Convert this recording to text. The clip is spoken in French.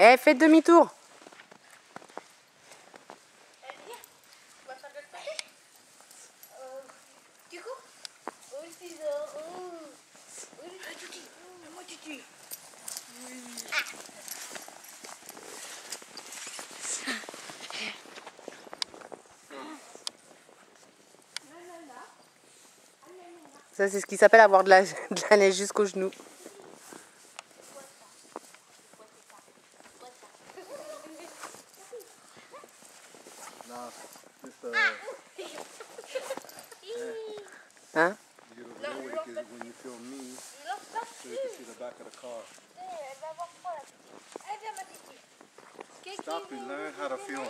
Eh, faites demi-tour. Ça, c'est ce qui s'appelle avoir de la neige jusqu'aux genoux. Hein? Stop and learn how to film.